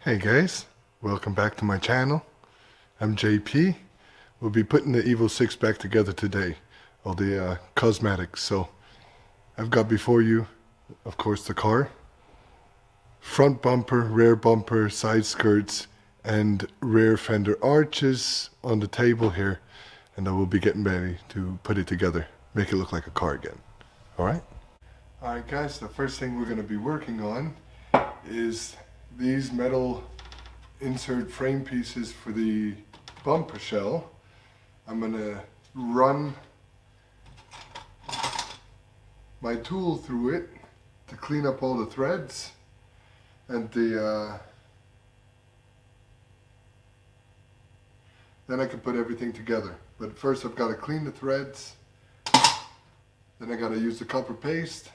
Hey guys, welcome back to my channel. I'm JP. We'll be putting the EVO 6 back together today, all the cosmetics. So I've got before you, of course, the car, front bumper, rear bumper, side skirts, and rear fender arches on the table here, and then we'll be getting ready to put it together, make it look like a car again. Alright guys, the first thing we're going to be working on is these metal insert frame pieces for the bumper shell. I'm going to run my tool through it to clean up all the threads and then I can put everything together. But first I've got to clean the threads, then I got to use the copper paste,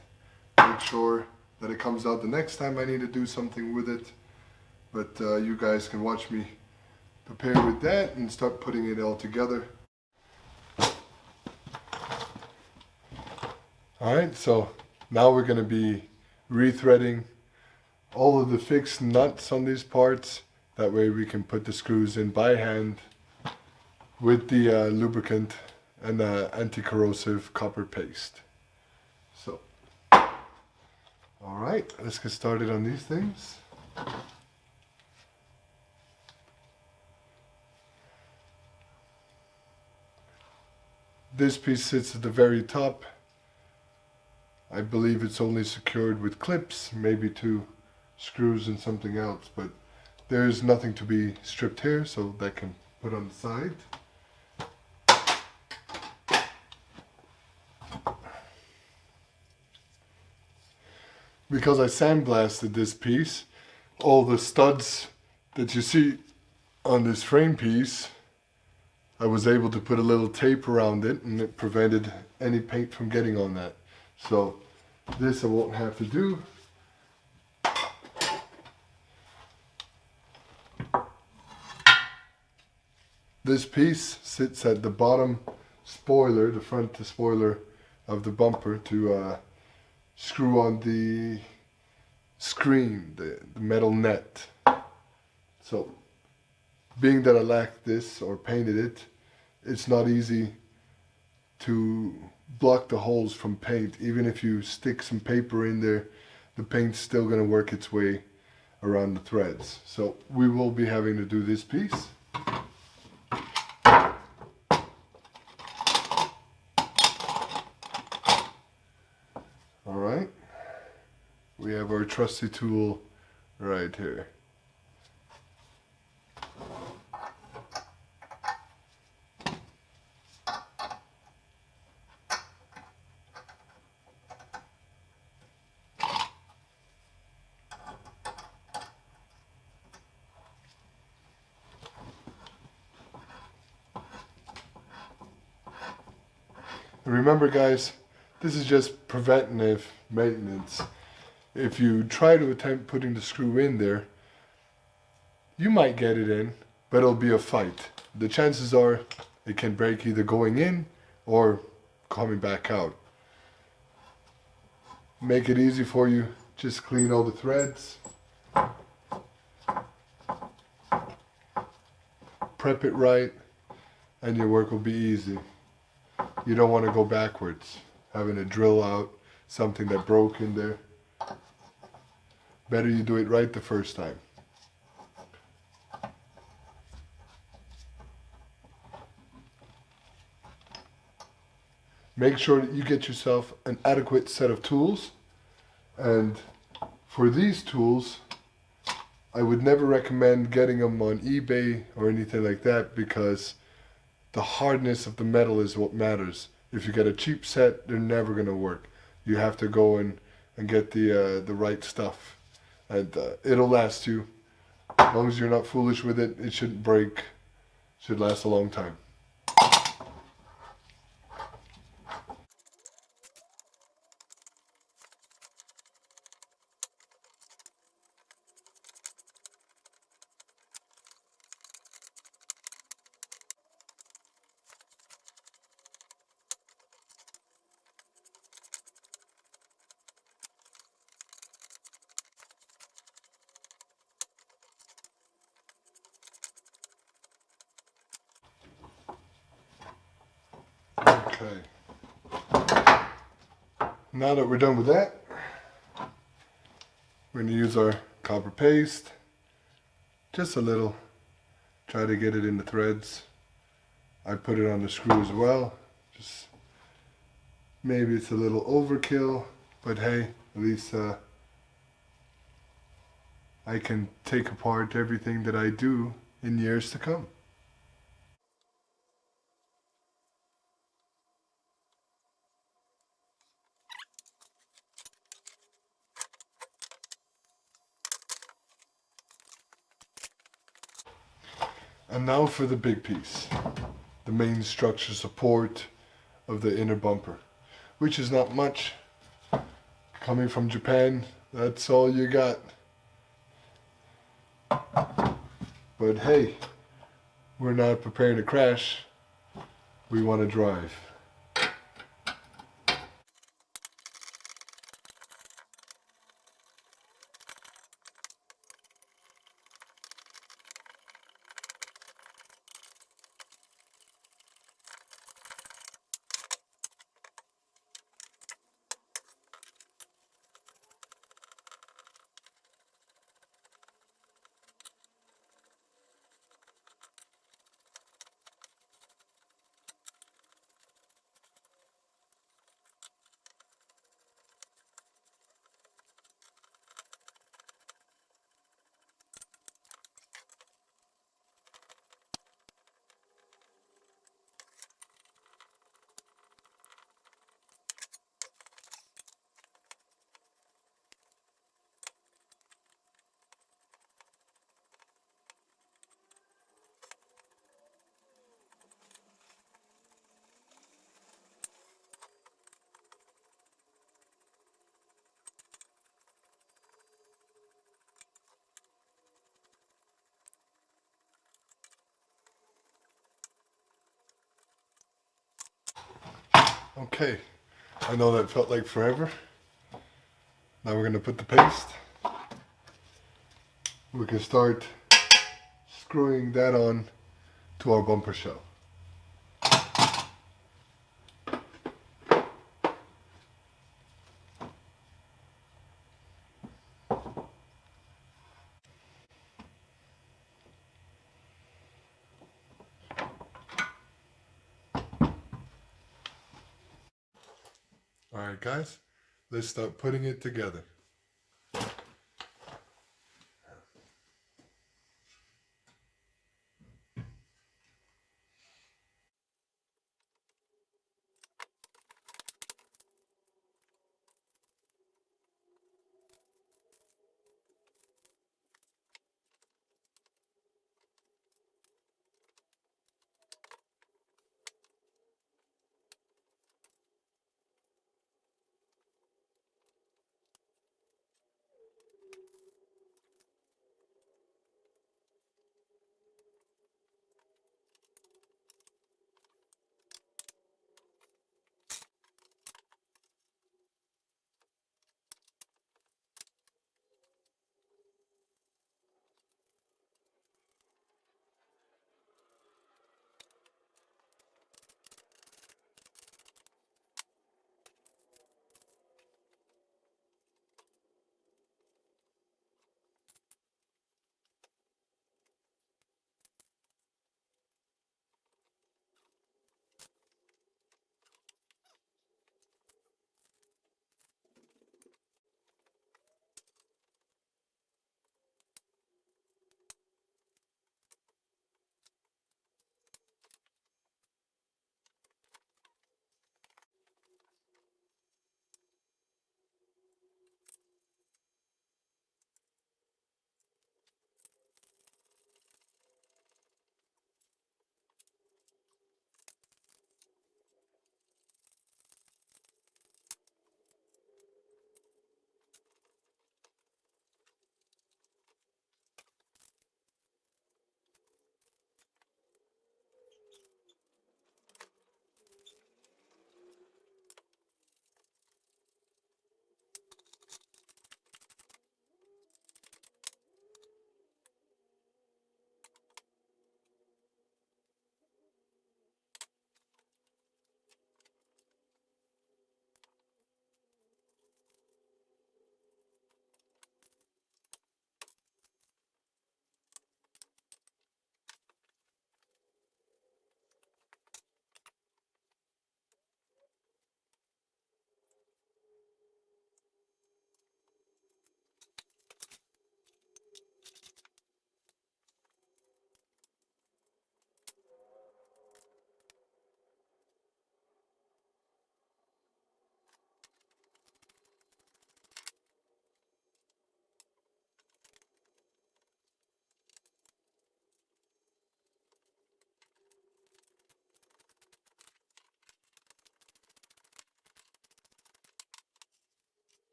make sure that it comes out the next time I need to do something with it. But you guys can watch me prepare with that and start putting it all together. Alright, so now we're going to be rethreading all of the fixed nuts on these parts. That way we can put the screws in by hand with the lubricant and anti-corrosive copper paste. So, alright, let's get started on these things. This piece sits at the very top. I believe it's only secured with clips, maybe 2 screws and something else, but there's nothing to be stripped here, so that can put on the side. Because I sandblasted this piece, all the studs that you see on this frame piece, I was able to put a little tape around it, and it prevented any paint from getting on that. So this I won't have to do. This piece sits at the bottom spoiler, the front spoiler of the bumper, to screw on the screen, the metal net. So being that I lacked this or painted it, it's not easy to block the holes from paint. Even if you stick some paper in there, the paint's still going to work its way around the threads. So we will be having to do this piece. Alright, we have our trusty tool right here. Remember guys, this is just preventative maintenance. If you try to attempt putting the screw in there, you might get it in, but it'll be a fight. The chances are it can break either going in or coming back out. Make it easy for you, just clean all the threads. Prep it right, and your work will be easy. You don't want to go backwards, having to drill out something that broke in there. Better you do it right the first time. Make sure that you get yourself an adequate set of tools. And for these tools, I would never recommend getting them on eBay or anything like that, because the hardness of the metal is what matters. If you get a cheap set, they're never going to work. You have to go in and get the right stuff. And it'll last you. As long as you're not foolish with it, it shouldn't break. It should last a long time. Okay. Now that we're done with that, we're going to use our copper paste. Just a little. Try to get it in the threads. I put it on the screw as well. Just maybe it's a little overkill, but hey, at least I can take apart everything that I do in years to come. And now for the big piece, the main structure support of the inner bumper, which is not much. Coming from Japan, that's all you got. But hey, we're not preparing to crash, we want to drive. Okay, I know that felt like forever. Now we're going to put the paste. We can start screwing that on to our bumper shell. Alright guys, let's start putting it together.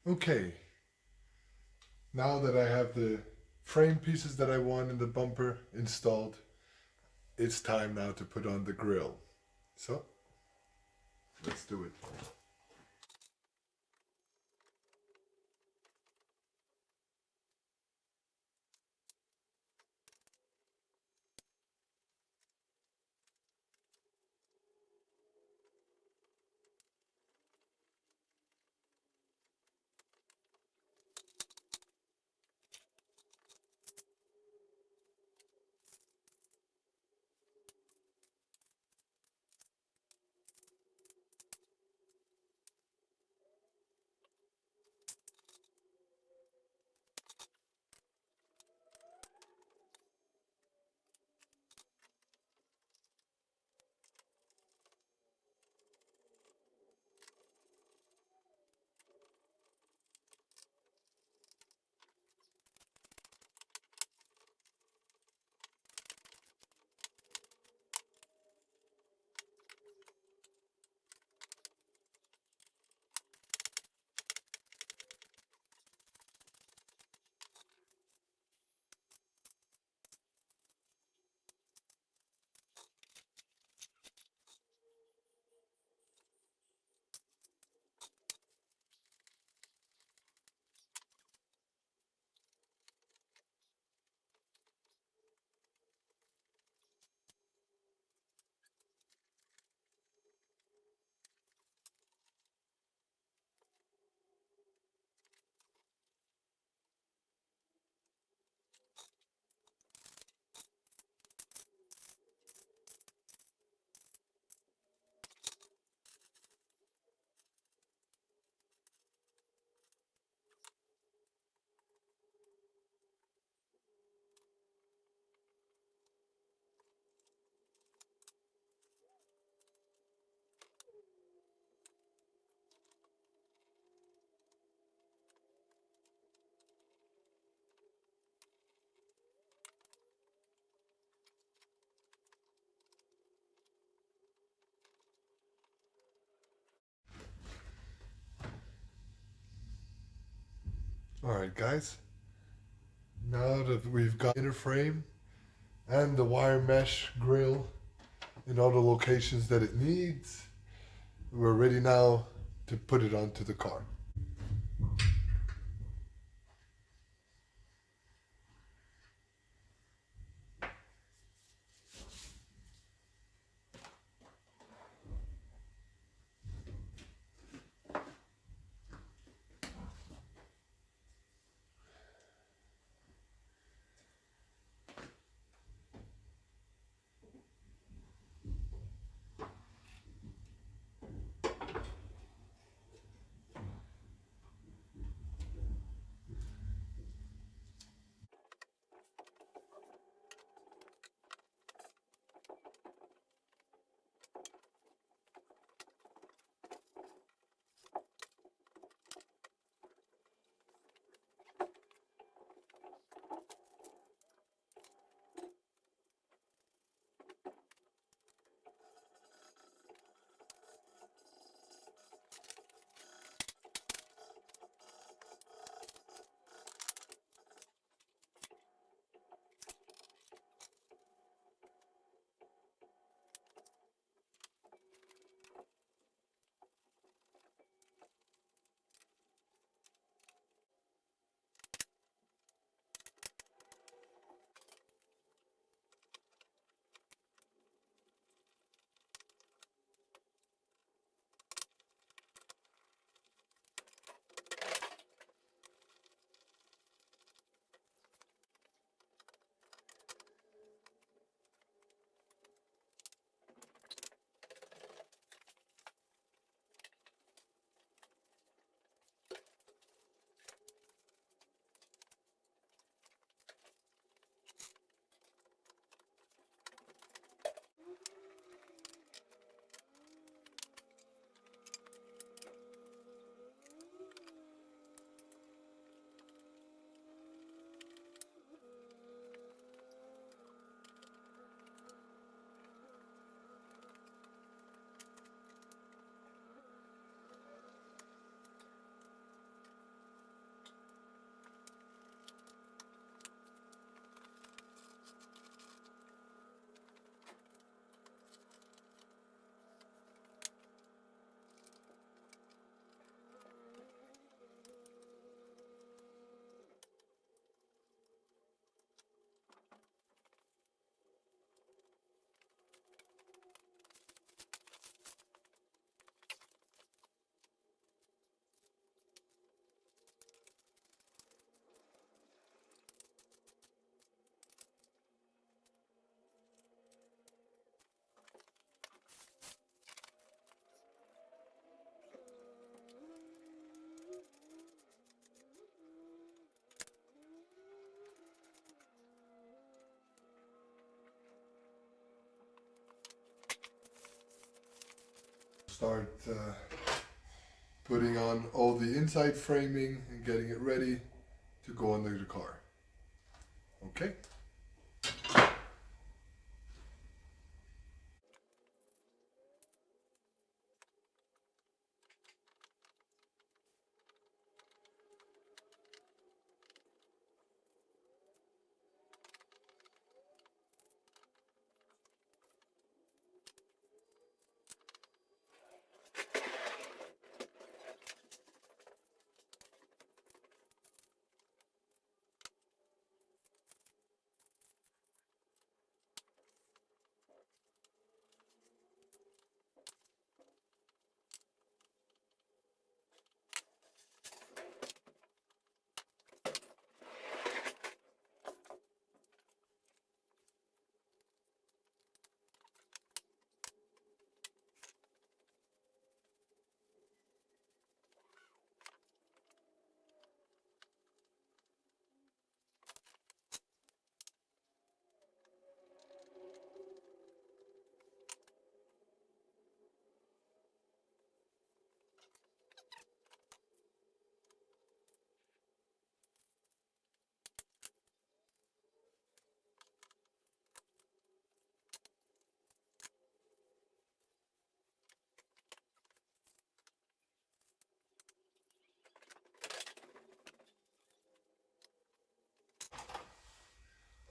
Okay, now that I have the frame pieces that I want in the bumper installed, it's time now to put on the grille. So, let's do it. Alright guys, now that we've got inner frame and the wire mesh grill in all the locations that it needs, we're ready now to put it onto the car. start putting on all the inside framing and getting it ready to go under the car. Okay?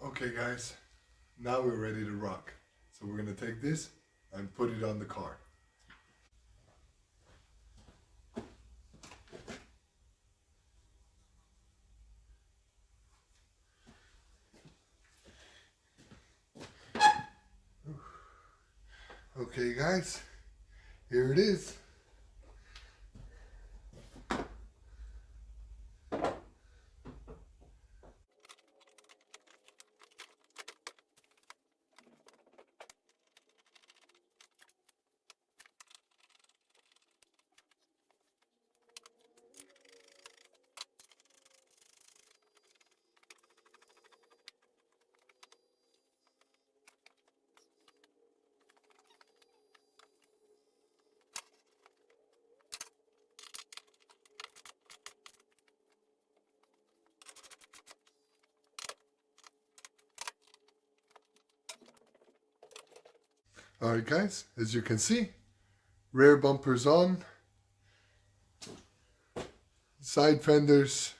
Okay guys, now we're ready to rock. So we're going to take this and put it on the car. Okay guys, here it is. Alright guys, as you can see, rear bumpers on, side fenders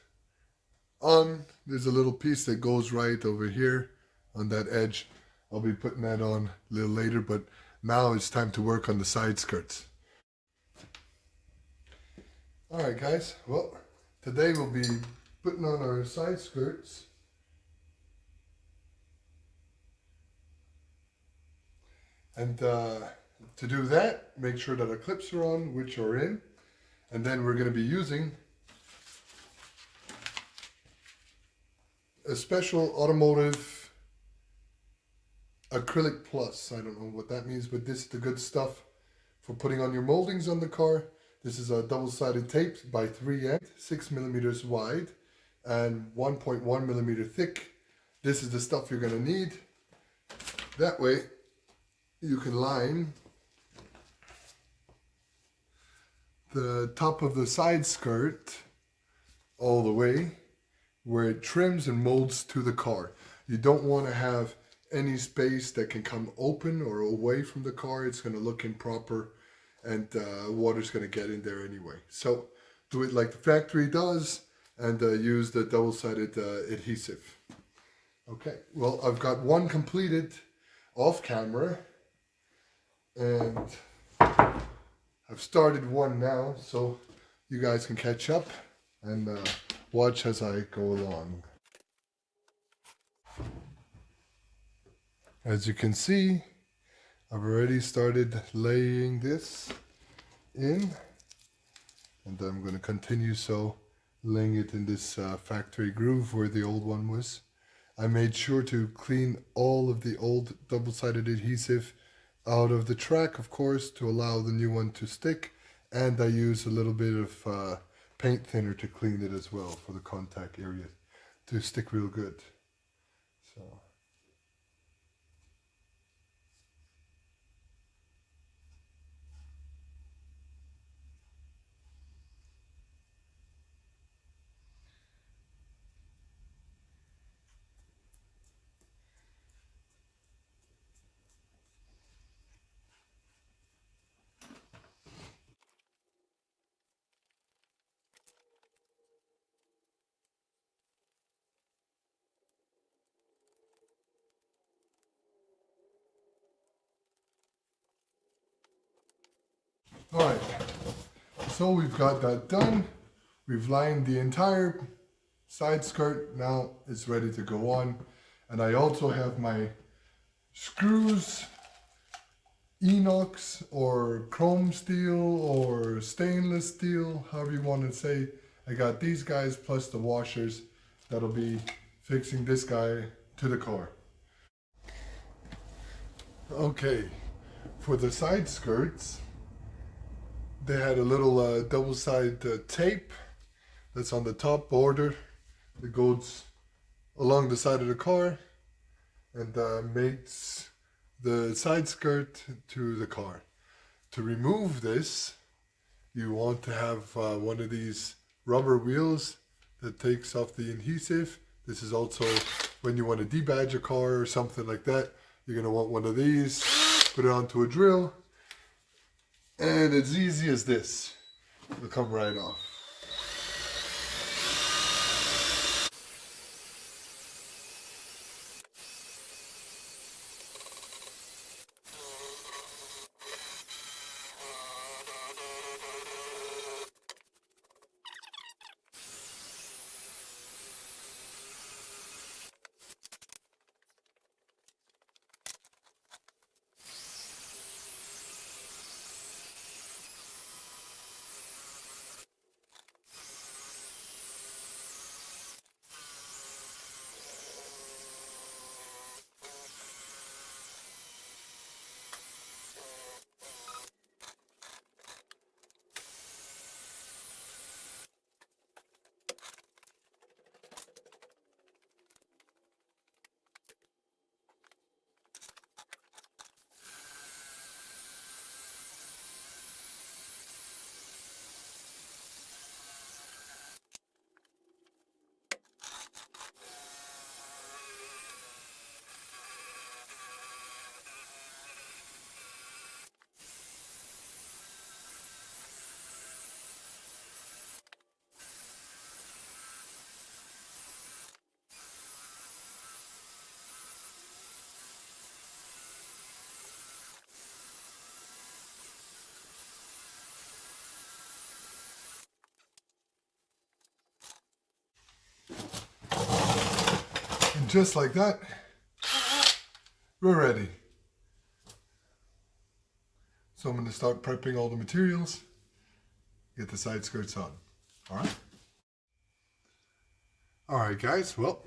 on. There's a little piece that goes right over here on that edge. I'll be putting that on a little later, but now it's time to work on the side skirts. Alright guys, well, today we'll be putting on our side skirts. And to do that, make sure that our clips are on, which are in. And then we're going to be using a special automotive acrylic plus. I don't know what that means, but this is the good stuff for putting on your moldings on the car. This is a double-sided tape by 3 end, 6 millimeters wide and 1.1 millimeter thick. This is the stuff you're going to need. That way you can line the top of the side skirt all the way where it trims and molds to the car. You don't want to have any space that can come open or away from the car. It's going to look improper and water's going to get in there anyway. So do it like the factory does and use the double-sided adhesive. Okay, well, I've got one completed off camera and I've started one now, so you guys can catch up and watch as I go along. As you can see, I've already started laying this in, and I'm going to continue so, laying it in this factory groove where the old one was. I made sure to clean all of the old double-sided adhesive out of the track, of course, to allow the new one to stick, and I use a little bit of paint thinner to clean it as well for the contact area to stick real good. So Alright, so we've got that done. We've lined the entire side skirt. Now it's ready to go on. And I also have my screws, inox or chrome steel or stainless steel, however you want to say. I got these guys plus the washers that'll be fixing this guy to the car. Okay, for the side skirts, they had a little double-sided tape that's on the top border that goes along the side of the car and makes the side skirt to the car. To remove this, you want to have one of these rubber wheels that takes off the adhesive. This is also when you want to debadge a car or something like that. You're going to want one of these, put it onto a drill, and it's easy as this. It'll come right off. And just like that, we're ready. So I'm going to start prepping all the materials, get the side skirts on. Alright? Alright guys, well,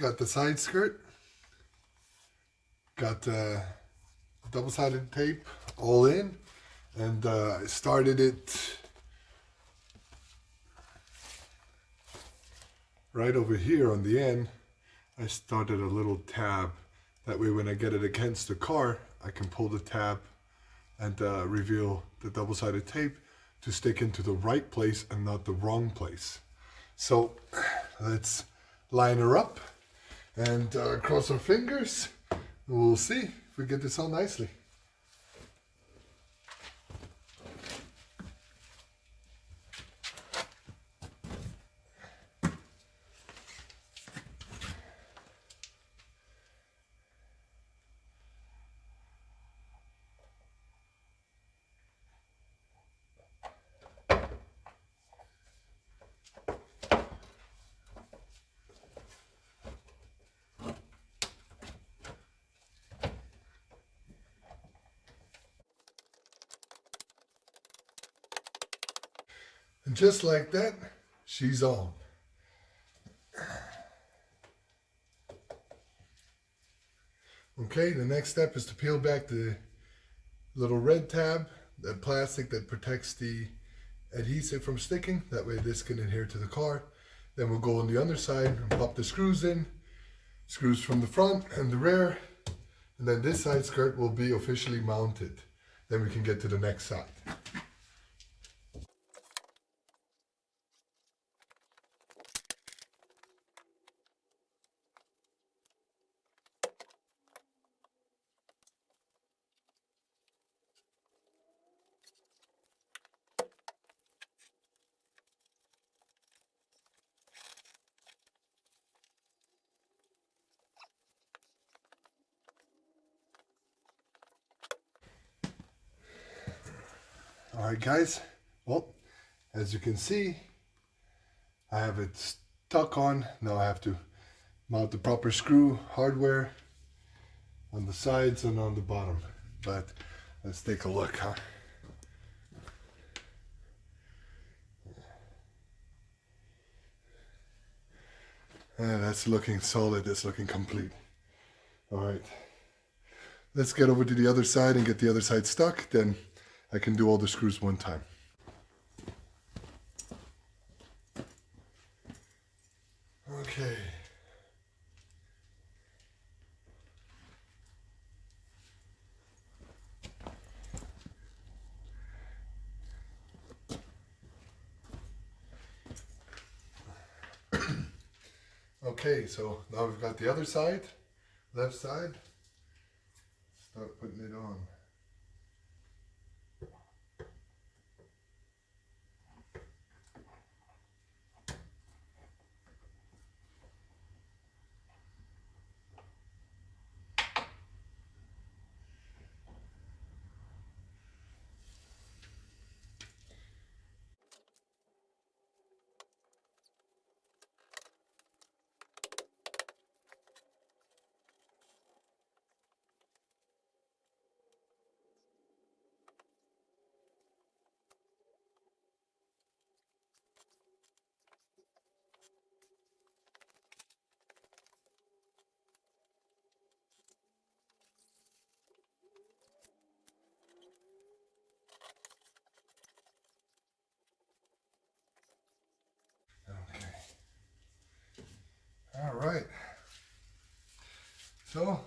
got the side skirt, got the double-sided tape all in, and I started it right over here on the end. I started a little tab. That way when I get it against the car, I can pull the tab and reveal the double-sided tape to stick into the right place and not the wrong place. So let's line her up and cross our fingers. We'll see if we get this on nicely. And just like that, she's on. Okay, the next step is to peel back the little red tab, that plastic that protects the adhesive from sticking. That way this can adhere to the car. Then we'll go on the other side and pop the screws in. Screws from the front and the rear. And then this side skirt will be officially mounted. Then we can get to the next side. Alright guys, well, as you can see, I have it stuck on. Now I have to mount the proper screw hardware on the sides and on the bottom. But let's take a look, huh? That's looking solid, that's looking complete. Alright, let's get over to the other side and get the other side stuck, then I can do all the screws one time. Okay. Okay, so now we've got the other side, left side. Start putting it on. All right, so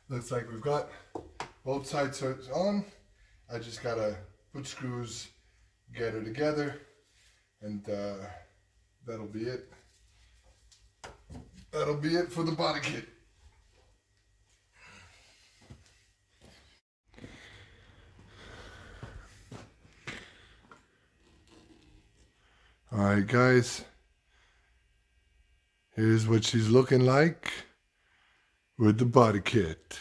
looks like we've got both sides on. I just gotta put screws, get her together, and that'll be it. That'll be it for the body kit. All right, guys. Here's what she's looking like with the body kit.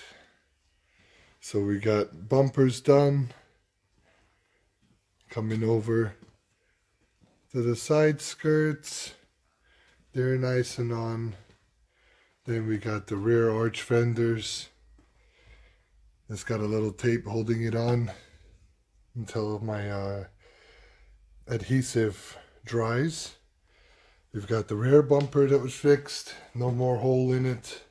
So we got bumpers done, coming over to the side skirts. They're nice and on. Then we got the rear arch fenders. It's got a little tape holding it on until my adhesive dries. We've got the rear bumper that was fixed, no more hole in it.